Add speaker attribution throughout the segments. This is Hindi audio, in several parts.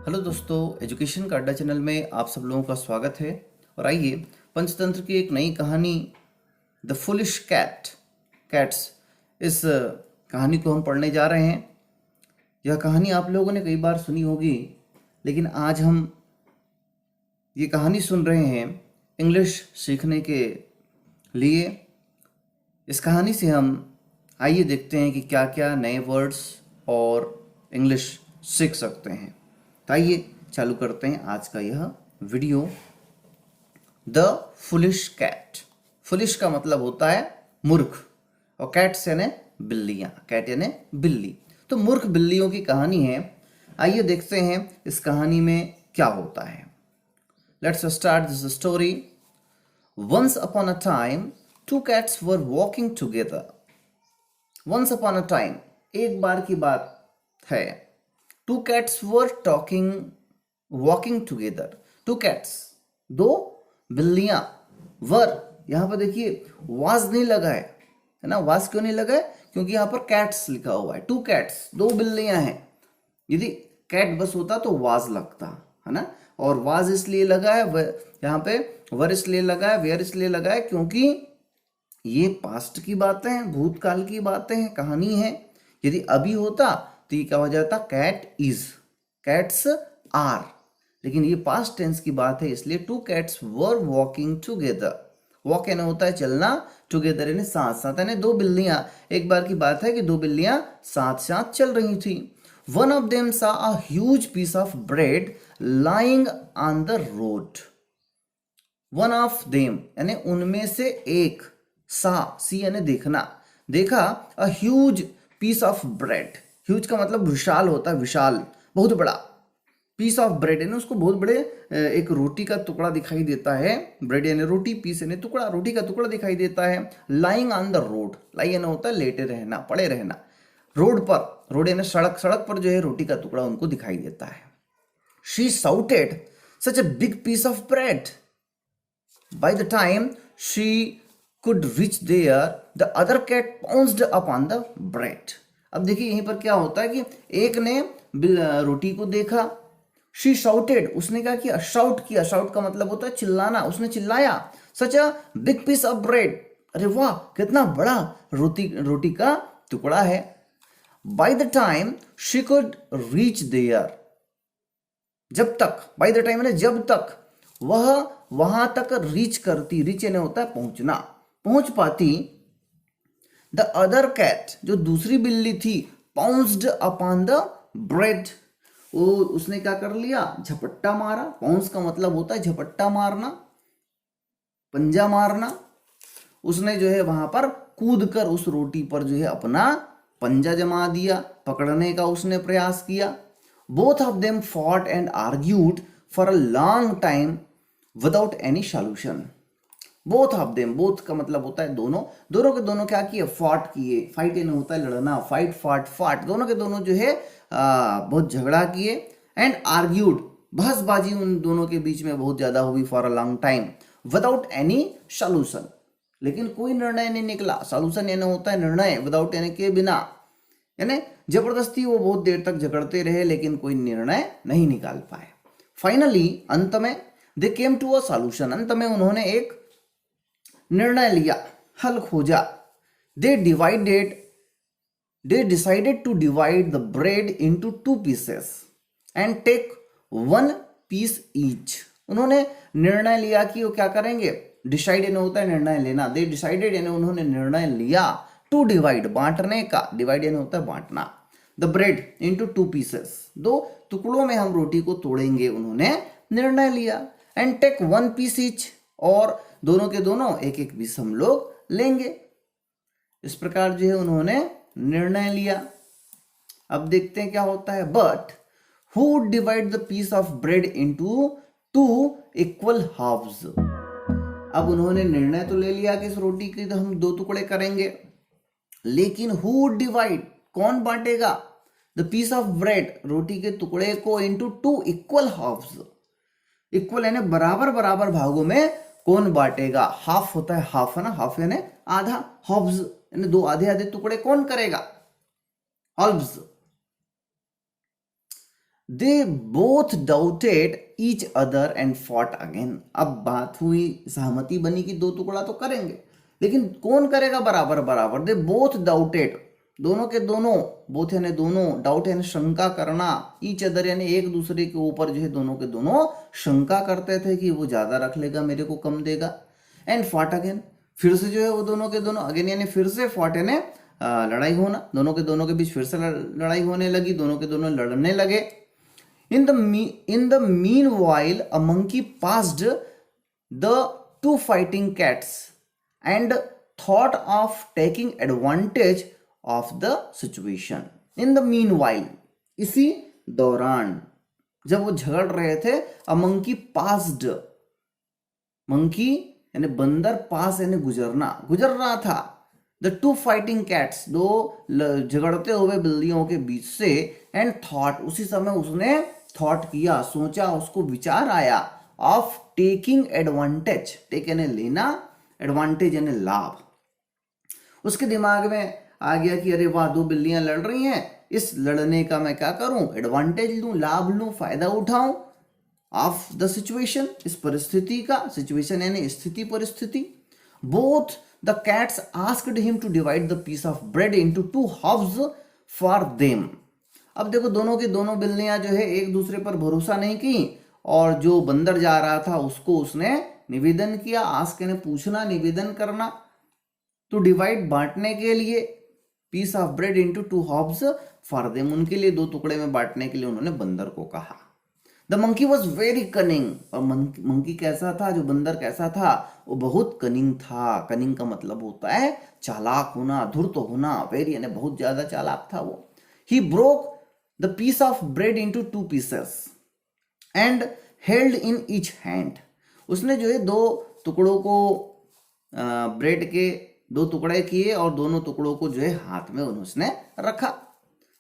Speaker 1: हेलो दोस्तों, एजुकेशन का अड्डा चैनल में आप सब लोगों का स्वागत है। और आइए पंचतंत्र की एक नई कहानी द फुलिश कैट्स इस कहानी को हम पढ़ने जा रहे हैं। यह कहानी आप लोगों ने कई बार सुनी होगी, लेकिन आज हम ये कहानी सुन रहे हैं इंग्लिश सीखने के लिए। इस कहानी से हम आइए देखते हैं कि क्या क्या नए वर्ड्स और इंग्लिश सीख सकते हैं। तो आइए चालू करते हैं आज का यह video. The foolish cat. Foolish का मतलब होता है मूर्ख और कैट्स यानी बिल्लियां। कैट यानी बिल्ली। तो मूर्ख बिल्लियों की कहानी है। आइए देखते हैं इस कहानी में क्या होता है। Let's start this story. Once upon a time two cats were walking together. Once upon a time, एक बार की बात है। Two cats were walking together. Two cats, दो बिल्लियां। वर, यहां पर देखिए वाज नहीं लगा है ना। वाज क्यों नहीं लगा है? क्योंकि यहां पर कैट्स लिखा हुआ है। टू कैट्स, दो बिल्लियां हैं। यदि कैट बस होता तो वाज लगता है ना। और वाज इसलिए लगा है, यहाँ पे वर इसलिए लगा है, वेयर इसलिए लगा है क्योंकि ये पास्ट की बातें हैं, भूतकाल की बातें हैं, कहानी है। यदि अभी होता तो ये क्या हो जाता? Cat is, cats are. लेकिन ये पास्ट टेंस की बात है, इसलिए two cats were walking together. Walk यानी होता है चलना, टुगेदर यानी साथ साथ, यानी दो बिल्लियां। एक बार की बात है कि दो बिल्लियां साथ साथ चल रही थी। One of them saw a huge piece of bread lying on the road. One of them यानी उनमें से एक, सी यानी देखना, देखा a huge piece of bread. Huge का मतलब विशाल होता है, विशाल, बहुत बड़ा। पीस ऑफ ब्रेड यानी उसको बहुत बड़े एक रोटी का टुकड़ा दिखाई देता है। ब्रेड यानी रोटी, पीस यानी टुकड़ा, रोटी का टुकड़ा दिखाई देता है। लाइंग ऑन द रोड, लाई यानी होता है लेटे रहना, पड़े रहना। रोड पर, रोड यानी सड़क, सड़क पर जो है रोटी का टुकड़ा उनको दिखाई देता है। She shouted such a big piece of bread. By the time she could reach there, the other cat pounced upon the bread. अब देखिए यहीं पर क्या होता है कि एक ने रोटी को देखा। She shouted, उसने क्या किया? शाउट किया। शाउट का मतलब होता है चिल्लाना। उसने चिल्लाया। Such a big piece of bread. अरे वाह, कितना बड़ा रोटी का टुकड़ा है। By the time she could reach there, जब तक, बाय द टाइम जब तक वह वहां तक रीच करती, रीच यानी होता है पहुंचना, पहुंच पाती। द अदर कैट, जो दूसरी बिल्ली थी, पाउंस्ड अपॉन द ब्रेड, वो उसने क्या कर लिया? झपट्टा मारा। पाउंस का मतलब होता है झपट्टा मारना, पंजा मारना। उसने जो है वहां पर कूद कर उस रोटी पर जो है अपना पंजा जमा दिया, पकड़ने का उसने प्रयास किया। Both of them fought and argued for a long time without any solution. Both of them, both का मतलब होता है दोनों, दोनों के दोनों क्या किए? फॉट किए। फाइट यानी होता है लड़ना, फाइट, फाट। दोनों के दोनों जो है बहुत झगड़ा किए। एंड आर्ग्यूड, बहसबाजी उन दोनों के बीच में बहुत ज्यादा हुई। For a long time without any solution, लेकिन कोई निर्णय नहीं निकला। सोल्यूशन यानी होता है निर्णय, विदाउट यानी के बिना, यानी जबरदस्ती वो बहुत देर तक झगड़ते रहे लेकिन कोई निर्णय नहीं निकाल पाए। फाइनली, अंत में, दे केम टू अ सॉल्यूशन, अंत में उन्होंने एक निर्णय लिया, हल खोजा। They decided to divide the bread into two pieces and take one piece each. उन्होंने निर्णय लिया कि वो क्या करेंगे? डिसाइड यानी होता है निर्णय लेना। दे डिसाइडेड यानी उन्होंने निर्णय लिया, टू डिवाइड बांटने का, डिवाइड यानी होता है बांटना, the bread into two pieces, दो टुकड़ों में हम रोटी को तोड़ेंगे, उन्होंने निर्णय लिया। And take one piece each, और दोनों के दोनों एक एक पीस हम लोग लेंगे। इस प्रकार जो है उन्होंने निर्णय लिया। अब देखते हैं क्या होता है। But who divide the piece of bread into two equal halves. अब उन्होंने निर्णय तो ले लिया कि इस रोटी के तो हम दो टुकड़े करेंगे, लेकिन हु डिवाइड, कौन बांटेगा? द पीस ऑफ ब्रेड, रोटी के टुकड़े को, into two equal halves. Equal यानी बराबर बराबर भागों में कौन बांटेगा? हाफ होता है, हाफ है ना, हाफ यानी आधा, हाफ्स यानी दो आधे आधे टुकड़े कौन करेगा? Halves. They both doubted each other and fought again. अब बात हुई, सहमति बनी कि दो टुकड़ा तो करेंगे, लेकिन कौन करेगा बराबर बराबर। दे बोथ डाउटेड, दोनों के दोनों, बोथ यानी दोनों, डाउट यानी शंका करना, ईच अदर यानी एक दूसरे के ऊपर जो है दोनों के दोनों शंका करते थे कि वो ज्यादा रख लेगा, मेरे को कम देगा। एंड फॉट अगेन, फिर से जो है वो दोनों के दोनों, अगेन यानी फिर से, फॉट यानी लड़ाई होना, दोनों के बीच फिर से लड़ाई होने लगी, दोनों के दोनों लड़ने लगे। In the meanwhile, a monkey passed the two fighting cats and thought of taking advantage of the situation. In the meanwhile, इसी दौरान, जब वो झगड़ रहे थे, a monkey passed, मंकी यानी बंदर, पास यानी गुजरना, गुजर रहा था, द टू फाइटिंग कैट्स, दो झगड़ते हुए बिल्लियों के बीच से, एंड थॉट, उसी समय उसने थॉट किया, सोचा, उसको विचार आया, ऑफ टेकिंग एडवांटेज, टेक यानी लेना, एडवांटेज यानी लाभ। उसके दिमाग में आ गया कि अरे वाह, दो बिल्लियां लड़ रही हैं, इस लड़ने का मैं क्या करूं, एडवांटेज लूं, लाभ लूं, फायदा उठाऊं ऑफ द सिचुएशन, इस परिस्थिति का, सिचुएशन यानी स्थिति, परिस्थिति। Both the cats asked him to divide the piece of bread into two halves for them. अब देखो, दोनों की दोनों बिल्लियां जो है एक दूसरे पर भरोसा नहीं की, और जो बंदर जा रहा था उसको उसने निवेदन किया, आस्क यानी पूछना, निवेदन करना, टू डिवाइड, बांटने के लिए, piece of bread into two halves for them, उनके लिए दो टुकड़े में बांटने के लिए उन्होंने बंदर को कहा। The monkey was very cunning, और मंकी कैसा था, जो बंदर कैसा था, वो बहुत कनिंग था। कनिंग का मतलब होता है चालाक होना, धूर्त होना, वेरी यानी बहुत ज्यादा चालाक था वो। He broke the piece of bread into two pieces and held in each hand, उसने जो है दो टुकड़ों को, ब्रेड के दो टुकड़े किए और दोनों टुकड़ों को जो है हाथ में उसने रखा।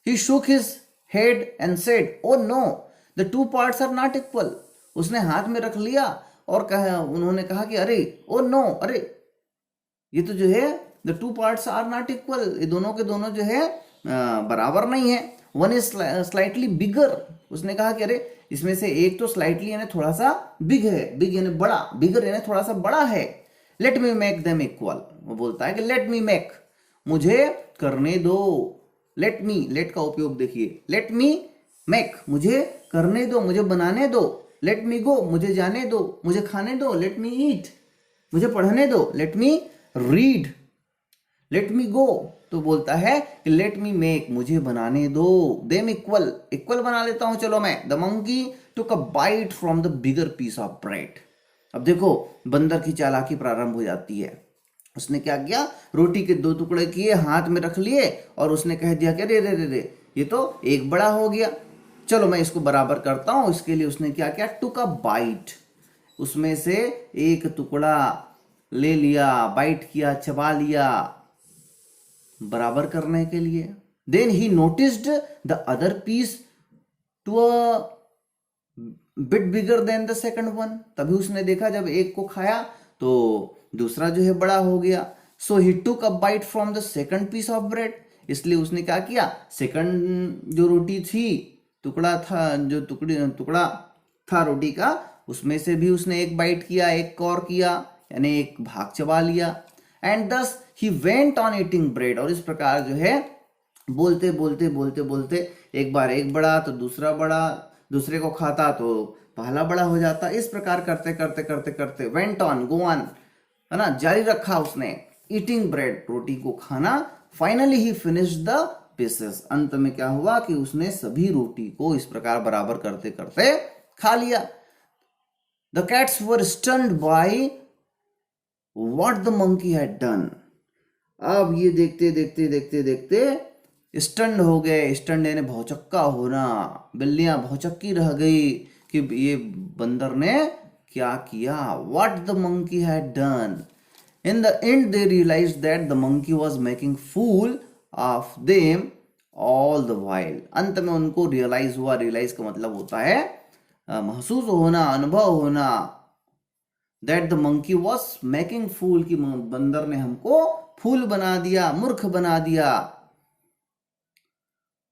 Speaker 1: He shook his head and said, oh no, the two parts are not equal, उसने हाथ में रख लिया और उन्होंने कहा कि अरे, ओ नो, अरे ये तो जो है, the two parts are not equal, ये दोनों के दोनों जो है बराबर नहीं है। वन इज स्लाइटली बिगर, उसने कहा कि अरे इसमें से एक तो स्लाइटली यानी थोड़ा सा बिग है, बिग यानी बड़ा, बिगर यानी थोड़ा सा बड़ा है। Let me make them equal, वो बोलता है कि लेट मी मेक, मुझे करने दो, लेट मी, लेट का उपयोग देखिए, लेट मी मेक, मुझे करने दो, मुझे बनाने दो, लेट मी गो, मुझे जाने दो, मुझे खाने दो, लेट मी ईट, मुझे पढ़ने दो, let me read, let me go, तो बोलता है कि लेट मी मेक, मुझे बनाने दो, देम इक्वल, इक्वल बना लेता हूं चलो मैं। The monkey took a bite from the bigger piece of bread. अब देखो, बंदर की चालाकी प्रारंभ हो जाती है। उसने क्या किया, रोटी के दो टुकड़े किए, हाथ में रख लिए, और उसने कह दिया कि अरे रे रे रे, ये तो एक बड़ा हो गया, चलो मैं इसको बराबर करता हूं। इसके लिए उसने क्या किया, टुक अ बाइट, उसमें से एक टुकड़ा ले लिया, बाइट किया, चबा लिया, बराबर करने के लिए। Then he noticed the other piece to a bit bigger then the second one, तभी उसने देखा जब एक को खाया तो दूसरा जो है बड़ा हो गया। So he took a bite from the second piece of bread, इसलिए उसने क्या किया, सेकंड जो रोटी थी, टुकड़ा था, जो टुकड़ा था रोटी का, उसमें से भी उसने एक बाइट किया, एक और किया, यानी एक भाग चबा लिया। एंड दस he went on eating bread, और इस प्रकार जो है बोलते बोलते बोलते बोलते, एक बार एक बड़ा तो दूसरा बड़ा, दूसरे को खाता तो पहला बड़ा हो जाता, इस प्रकार करते करते करते करते, वेंट ऑन, गो ऑन, है ना, जारी रखा उसने ईटिंग ब्रेड, रोटी को खाना। Finally he finish the pieces, अंत में क्या हुआ कि उसने सभी रोटी को इस प्रकार बराबर करते करते खा लिया। The cats were stunned by what the monkey had done. अब ये देखते देखते देखते देखते स्टन्ड हो गए, स्टन्ड यानी भौचक्का होना, बिल्लियां भौचक्की रह गई कि ये बंदर ने क्या किया, what the monkey had done. In the end they realize that the monkey was making fool of them all the while. अंत में उनको रियलाइज हुआ, रियलाइज का मतलब होता है महसूस होना, अनुभव होना, that the monkey was making fool, की बंदर ने हमको फूल बना दिया, मूर्ख बना दिया।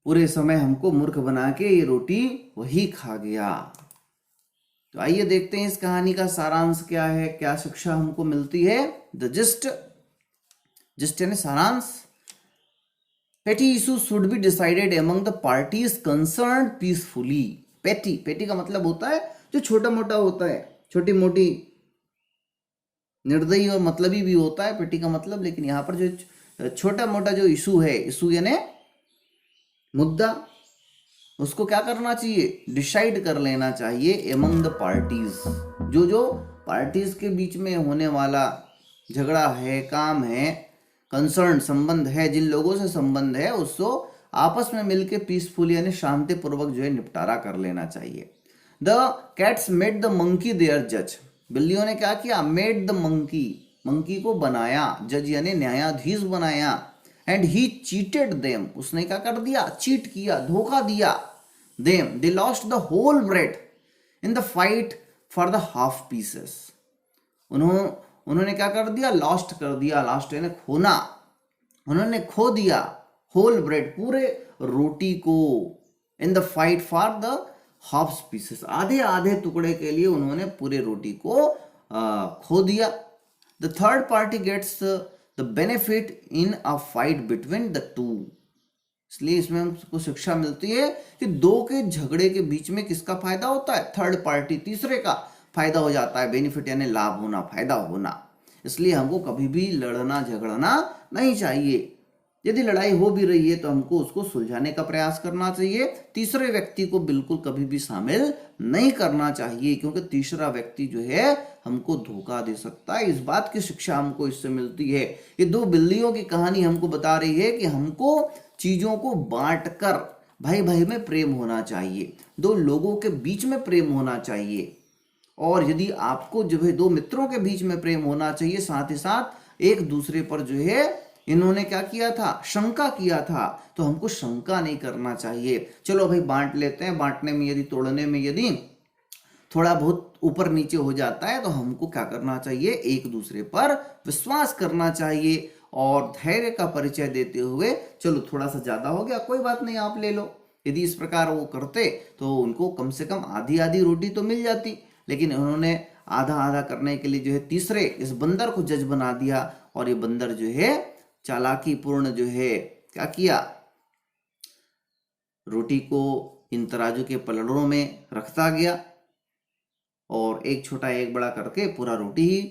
Speaker 1: पूरे समय हमको मूर्ख बना के ये रोटी वही खा गया। तो आइए देखते हैं इस कहानी का सारांश क्या है, क्या शिक्षा हमको मिलती है। द जिस्ट यानी सारांश। पेटी issue should be decided among the parties concern peacefully. पेटी का मतलब होता है जो छोटा मोटा होता है, छोटी मोटी, निर्दयी और मतलबी भी होता है पेटी का मतलब। लेकिन यहाँ पर जो छोटा मोटा जो इशू है, इशू यानी मुद्दा, उसको क्या करना चाहिए, डिसाइड कर लेना चाहिए एमंग द पार्टीज। जो पार्टीज के बीच में होने वाला झगड़ा है, काम है, कंसर्न संबंध है, जिन लोगों से संबंध है, उसको आपस में मिलके पीसफुली यानी शांतिपूर्वक जो है निपटारा कर लेना चाहिए। The cats made the monkey their जज। बिल्लियों ने क्या किया, मेड द मंकी को बनाया, जज यानी न्यायाधीश बनाया। एंड ही चीटेड देम, उसने क्या कर दिया, चीट किया, धोखा दिया। Them they lost the whole bread in the fight for the half pieces. उन्होंने क्या कर दिया, लॉस्ट कर दिया, लॉस्ट यानी खोना, उन्होंने खो दिया होल ब्रेड, पूरे रोटी को, इन the fight for the half pieces, आधे आधे टुकड़े के लिए उन्होंने पूरे रोटी को खो दिया। The third party gets the benefit in a fight between the two. इसलिए इसमें हमको शिक्षा मिलती है कि दो के झगड़े के बीच में किसका फायदा होता है, थर्ड पार्टी, तीसरे का फायदा हो जाता है। बेनिफिट यानी लाभ होना, फायदा होना। इसलिए हमको कभी भी लड़ना झगड़ना नहीं चाहिए। यदि लड़ाई हो भी रही है तो हमको उसको सुलझाने का प्रयास करना चाहिए। तीसरे व्यक्ति को बिल्कुल कभी भी शामिल नहीं करना चाहिए, क्योंकि तीसरा व्यक्ति जो है हमको धोखा दे सकता है। इस बात की शिक्षा हमको इससे मिलती है। ये दो बिल्लियों की कहानी हमको बता रही है कि हमको चीजों को बांटकर भाई भाई में प्रेम होना चाहिए, दो लोगों के बीच में प्रेम होना चाहिए। और यदि आपको जो है दो मित्रों के बीच में प्रेम होना चाहिए, साथ ही साथ एक दूसरे पर जो है इन्होंने क्या किया था, शंका किया था, तो हमको शंका नहीं करना चाहिए। चलो भाई बांट लेते हैं, बांटने में यदि, तोड़ने में यदि थोड़ा बहुत ऊपर नीचे हो जाता है तो हमको क्या करना चाहिए, एक दूसरे पर विश्वास करना चाहिए और धैर्य का परिचय देते हुए, चलो थोड़ा सा ज्यादा हो गया, कोई बात नहीं, आप ले लो। यदि इस प्रकार वो करते तो उनको कम से कम आधी आधी रोटी तो मिल जाती। लेकिन उन्होंने आधा आधा करने के लिए जो है तीसरे इस बंदर को जज बना दिया, और ये बंदर जो है चालाकी पूर्ण जो है क्या किया, रोटी को इन तराजू के पलड़ों में रखता गया और एक छोटा एक बड़ा करके पूरा रोटी ही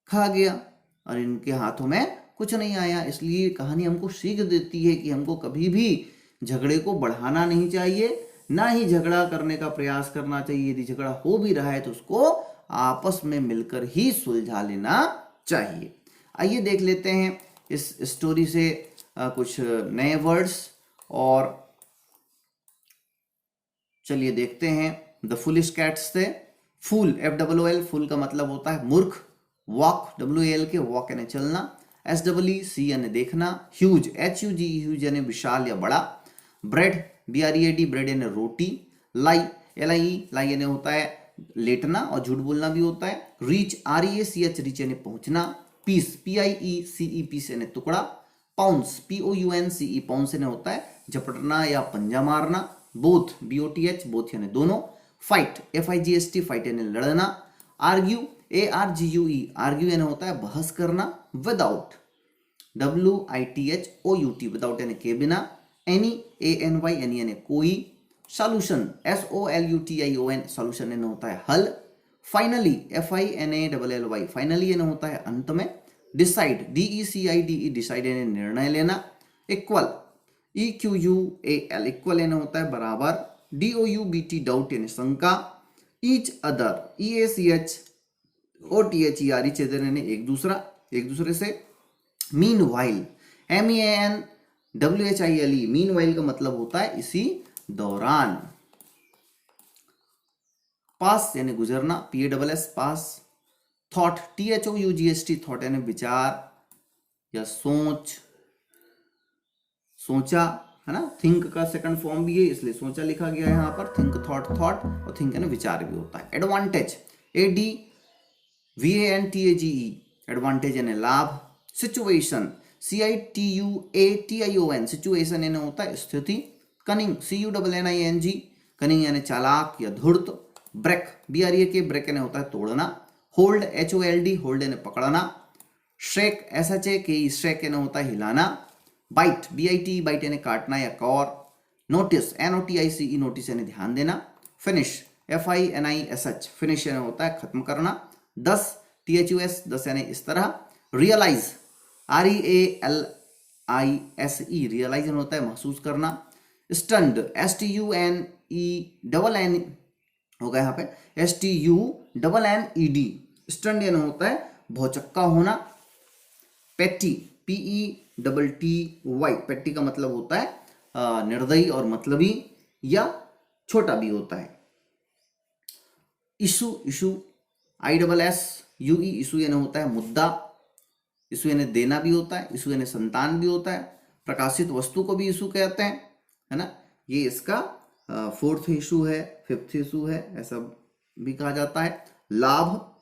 Speaker 1: खा गया, और इनके हाथों में कुछ नहीं आया। इसलिए कहानी हमको सीख देती है कि हमको कभी भी झगड़े को बढ़ाना नहीं चाहिए, ना ही झगड़ा करने का प्रयास करना चाहिए। यदि झगड़ा हो भी रहा है तो उसको आपस में मिलकर ही सुलझा लेना चाहिए। आइए देख लेते हैं इस स्टोरी से कुछ नए वर्ड्स, और चलिए देखते हैं द फुलिश कैट्स से। फूल, FOOL, फूल का मतलब होता है मूर्ख। वॉक, WALK, वॉक यानी चलना। SEE यानी देखना। ह्यूज, HUGE, ह्यूज यानी विशाल या बड़ा। ब्रेड, BREAD, ब्रेड यानी रोटी। लाई, LIE, लाई यानी होता है लेटना और झूठ बोलना भी होता है। रीच, REACH, रीच यानी पहुंचना। पीस, PIECE, पीस यानी टुकड़ा। पाउंस, POUNCE, पाउंस यानी होता है झपटना या पंजा मारना। बोथ, BOTH, बोथ यानी दोनों। फाइट, FIGST, फाइट यानी लड़ना। आर्ग्यू, ARGUE, आर्ग्यू यानी होता है बहस करना। विदाउट, WITHOUT, विदाउट यानी के बिना। एनी, ANY, यानी कोई। सॉल्यूशन, SOLUTION, सॉल्यूशन यानी होता है हल। फाइनली, FINALLY, फाइनली यानी होता है अंत में। डिसाइड, DECIDE, डिसाइड यानी निर्णय लेना। इक्वल, EQUAL, इक्वल यानी होता है बराबर। DOUBT, डाउट यानी शंका। Each other, EACH OTHER, each other यानी एक दूसरा, एक दूसरे से। Mean while, MEANWHILE, mean while का मतलब होता है इसी दौरान। पास यानी गुजरना, PASS, पास। थॉट, THOUGHT, थॉट यानी विचार या सोच, सोचा है ना। थिंक का सेकंड फॉर्म भी है, इसलिए सोचा लिखा गया है यहाँ पर। थिंक, थॉट, और थिंक यानी विचार भी होता है। एडवांटेज, ADVANTAGE, एडवांटेज यानी लाभ। सिचुएशन, CITUATION, सिचुएशन यानी होता है स्थिति। कनिंग, CUNNING, कनिंग यानी चालाक या धूर्त। ब्रेक, BREK, ब्रेक यानी होता है तोड़ना। होल्ड, HOLD, होल्ड यानी पकड़ना। श्रेक, SHAKE, श्रेक यानी होता है हिलाना। बाइट, BIT, बाइट यानी काटना या कौर। नोटिस, NOTICE, नोटिस यानी ध्यान देना। फिनिश, FINISH, फिनिश यानी होता है खत्म करना। 10, THUS, 10 यानी इस तरह। रियलाइज, REALISE, रियलाइज यानी होता है महसूस करना। स्टंड, STUNE होगा यहाँ पे, STUNNED, स्टंड यानी होता है भौचक्का होना। पेट्टी, PETTY, पेट्टी का मतलब होता है निर्दयी और मतलबी या छोटा भी होता है। इशू, ISSUE, इशू यानी होता है मुद्दा। इशू यानी देना भी होता है, इशू यानी संतान भी होता है। प्रकाशित वस्तु को भी इशू कहते हैं, है ना। ये इसका 4th इशू है, 5th इशू है, ऐसा भी कहा जाता है। लाभ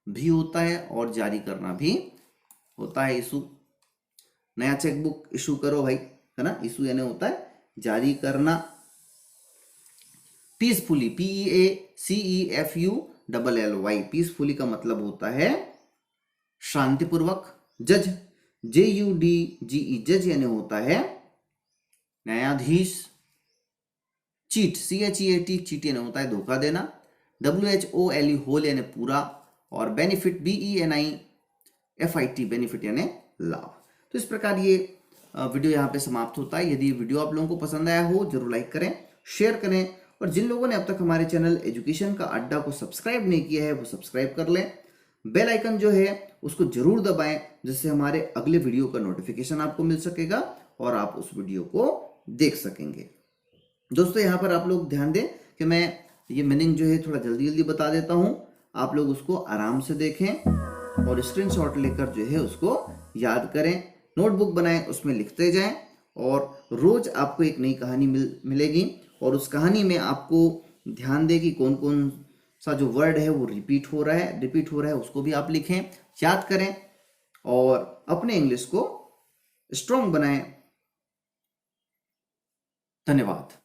Speaker 1: भी होता है और जारी करना भी होता है इशू। नया चेकबुक इशू करो भाई, है ना, इशू यानी होता है जारी करना। पीसफुली, PEACEFULLY, पीसफुली का मतलब होता है शांतिपूर्वक। जज, JUDGE, जज यानी होता है न्यायाधीश। चीट, CHEAT, चीट यानी होता है धोखा देना। WHOLE, होल यानी पूरा। और बेनिफिट, BENIFIT, बेनिफिट यानी लाभ। तो इस प्रकार ये वीडियो यहाँ पे समाप्त होता है। यदि वीडियो आप लोगों को पसंद आया हो जरूर लाइक करें, शेयर करें, और जिन लोगों ने अब तक हमारे चैनल एजुकेशन का अड्डा को सब्सक्राइब नहीं किया है वो सब्सक्राइब कर लें। बेल आइकन जो है उसको जरूर दबाएं, जिससे हमारे अगले वीडियो का नोटिफिकेशन आपको मिल सकेगा और आप उस वीडियो को देख सकेंगे। दोस्तों यहाँ पर आप लोग ध्यान दें कि मैं ये मीनिंग जो है थोड़ा जल्दी जल्दी बता देता हूँ, आप लोग उसको आराम से देखें और स्क्रीनशॉट लेकर जो है उसको याद करें। नोटबुक बनाएं, उसमें लिखते जाएं, और रोज आपको एक नई कहानी मिलेगी, और उस कहानी में आपको ध्यान दें कि कौन कौन सा जो वर्ड है वो रिपीट हो रहा है, उसको भी आप लिखें, याद करें और अपने इंग्लिश को स्ट्रॉन्ग बनाएं। धन्यवाद।